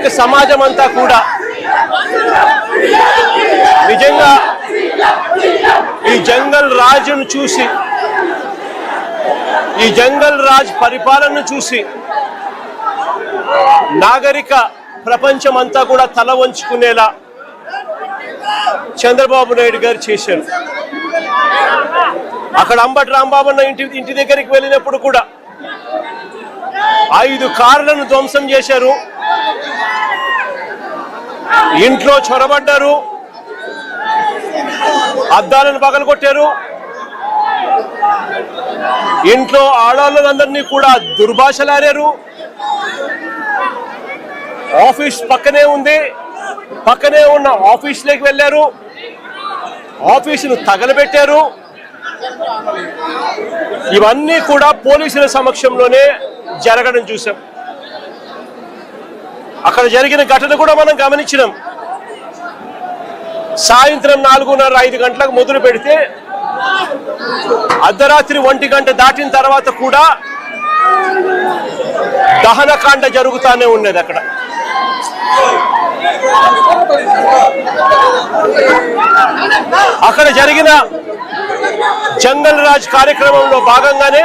ప్రజాస్వామిక సమాజం అంతా కూడా నిజంగా ఈ జంగల్ రాజును చూసి, ఈ జంగల్ రాజ్ పరిపాలనను చూసి నాగరిక ప్రపంచం అంతా కూడా తల వంచుకునేలా చంద్రబాబు నాయుడు గారు చేశారు. అక్కడ అంబటి రాంబాబు అన్న ఇంటి దగ్గరికి వెళ్ళినప్పుడు కూడా 5 కార్లను ధ్వంసం చేశారు, ఇంట్లో చొరబడ్డారు, అద్దాలను పగలగొట్టారు, ఇంట్లో ఆడవాళ్ళందరినీ కూడా దుర్భాషలాడారు. ఆఫీస్ పక్కనే ఉంది, పక్కనే ఉన్న ఆఫీసులోకి వెళ్ళారు, ఆఫీసును తగలబెట్టారు. ఇవన్నీ కూడా పోలీసుల సమక్షంలోనే జరగడం చూసాం. అక్కడ జరిగిన ఘటన కూడా మనం గమనించినాం. సాయంత్రం 4:30-5 గంటలకు మొదలు పెడితే అర్ధరాత్రి 1 గంట దాటిన తర్వాత కూడా దహనకాండ జరుగుతూనే ఉన్నది. అక్కడ జరిగిన జంగల్ రాజ్ కార్యక్రమంలో భాగంగానే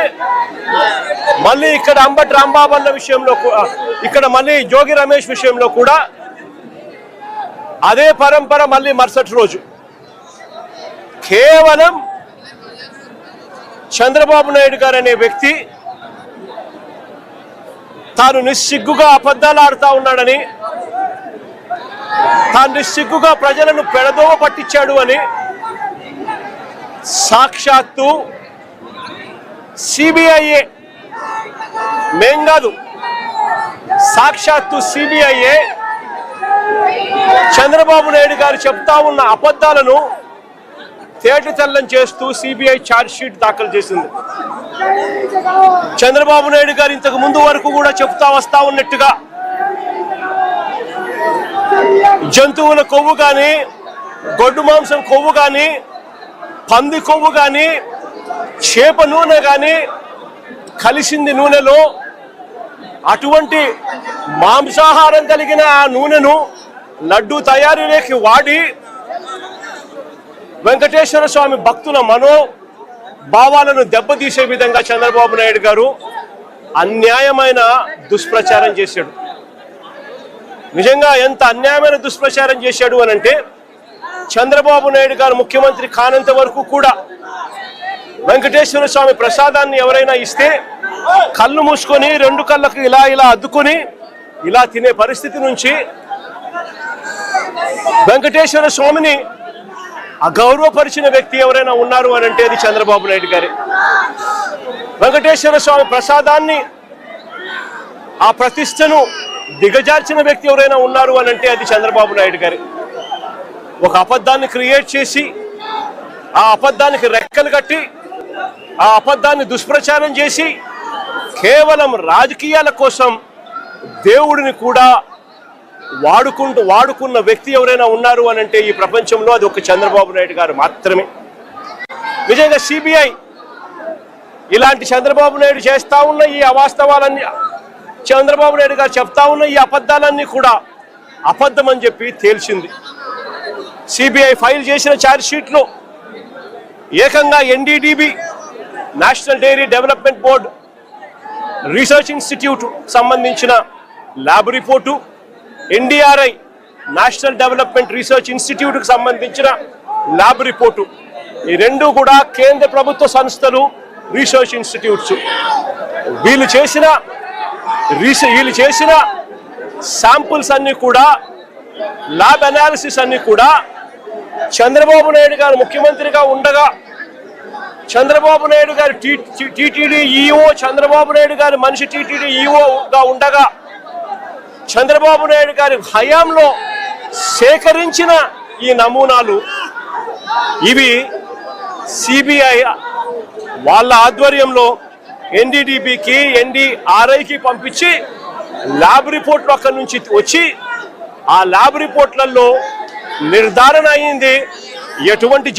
మళ్ళీ ఇక్కడ అంబటి రాంబాబు అన్న విషయంలో, ఇక్కడ మళ్ళీ జోగి రమేష్ విషయంలో కూడా అదే పరంపర. మళ్ళీ మరుసటి రోజు కేవలం చంద్రబాబు నాయుడు గారు అనే వ్యక్తి తాను నిస్సిగ్గుగా అబద్ధాలు ఆడుతూ ఉన్నాడని, తాను నిస్సిగ్గుగా ప్రజలను పెడదోవ పట్టించాడు అని సాక్షాత్తు సిబిఐఏ, మేం కాదు, సాక్షాత్తు సిబిఐఏ చంద్రబాబు నాయుడు గారు చెప్తా ఉన్న అబద్ధాలను తేటతెల్లం చేస్తూ సిబిఐ ఛార్జ్ షీట్ దాఖలు చేసింది. చంద్రబాబు నాయుడు గారు ఇంతకు ముందు వరకు కూడా చెప్తా వస్తా ఉన్నట్టుగా జంతువుల కొవ్వు కానీ, గొడ్డు మాంసం కొవ్వు కానీ, పంది కొవ్వు కానీ, చేప నూనె కానీ కలిసింది నూనెలో. అటువంటి మాంసాహారం కలిగిన ఆ నూనెను లడ్డూ తయారీలోకి వాడి వెంకటేశ్వర స్వామి భక్తుల మనోభావాలను దెబ్బతీసే విధంగా చంద్రబాబు నాయుడు గారు అన్యాయమైన దుష్ప్రచారం చేశాడు. నిజంగా ఎంత అన్యాయమైన దుష్ప్రచారం చేశాడు అనంటే, చంద్రబాబు నాయుడు గారు ముఖ్యమంత్రి కానంత వరకు కూడా వెంకటేశ్వర స్వామి ప్రసాదాన్ని ఎవరైనా ఇస్తే కళ్ళు మూసుకొని 2 కళ్ళకు ఇలా అద్దుకొని ఇలా తినే పరిస్థితి నుంచి వెంకటేశ్వర స్వామిని అగౌరవపరిచిన వ్యక్తి ఎవరైనా ఉన్నారు అనంటే అది చంద్రబాబు నాయుడు గారే. వెంకటేశ్వర స్వామి ప్రసాదాన్ని, ఆ ప్రతిష్టను దిగజార్చిన వ్యక్తి ఎవరైనా ఉన్నారు అనంటే అది చంద్రబాబు నాయుడు గారే. ఒక అబద్ధాన్ని క్రియేట్ చేసి, ఆ అబద్ధానికి రెక్కలు కట్టి, ఆ అబద్ధాన్ని దుష్ప్రచారం చేసి కేవలం రాజకీయాల కోసం దేవుడిని కూడా వాడుకున్న వ్యక్తి ఎవరైనా ఉన్నారు అనంటే ఈ ప్రపంచంలో అది ఒక చంద్రబాబు నాయుడు గారు మాత్రమే. నిజంగా సిబిఐ ఇలాంటి చంద్రబాబు నాయుడు చేస్తా ఉన్న ఈ అవాస్తవాలన్నీ, చంద్రబాబు నాయుడు గారు చెప్తా ఉన్న ఈ అబద్ధాలన్నీ కూడా అబద్ధం అని చెప్పి తేల్చింది. సిబిఐ ఫైల్ చేసిన ఛార్జ్ షీట్లో ఏకంగా NDDB, national dairy development board, research institute సంబంధించిన lab report, NDRI, national development research ఇన్స్టిట్యూట్కి సంబంధించిన ల్యాబ్ రిపోర్టు, ఈ 2 కూడా కేంద్ర ప్రభుత్వ సంస్థలు, రీసెర్చ్ ఇన్స్టిట్యూట్స్. వీళ్ళు చేసిన శాంపుల్స్ అన్నీ కూడా, ల్యాబ్ అనాలిసిస్ అన్నీ కూడా చంద్రబాబు నాయుడు గారు ముఖ్యమంత్రిగా ఉండగా, చంద్రబాబు నాయుడు గారు టీటీడీ ఈఓ, చంద్రబాబు నాయుడు గారి మనిషి టీటీడీ ఈఓగా ఉండగా, చంద్రబాబు నాయుడు గారి హయాంలో సేకరించిన ఈ నమూనాలు ఇవి సిబిఐ వాళ్ళ ఆధ్వర్యంలో ఎన్డీడీబీకి, ఎన్డీఆర్ఐకి పంపించి ల్యాబ్ రిపోర్ట్లు అక్కడి నుంచి వచ్చి ఆ ల్యాబ్ రిపోర్ట్లలో నిర్ధారణ అయింది ఎటువంటి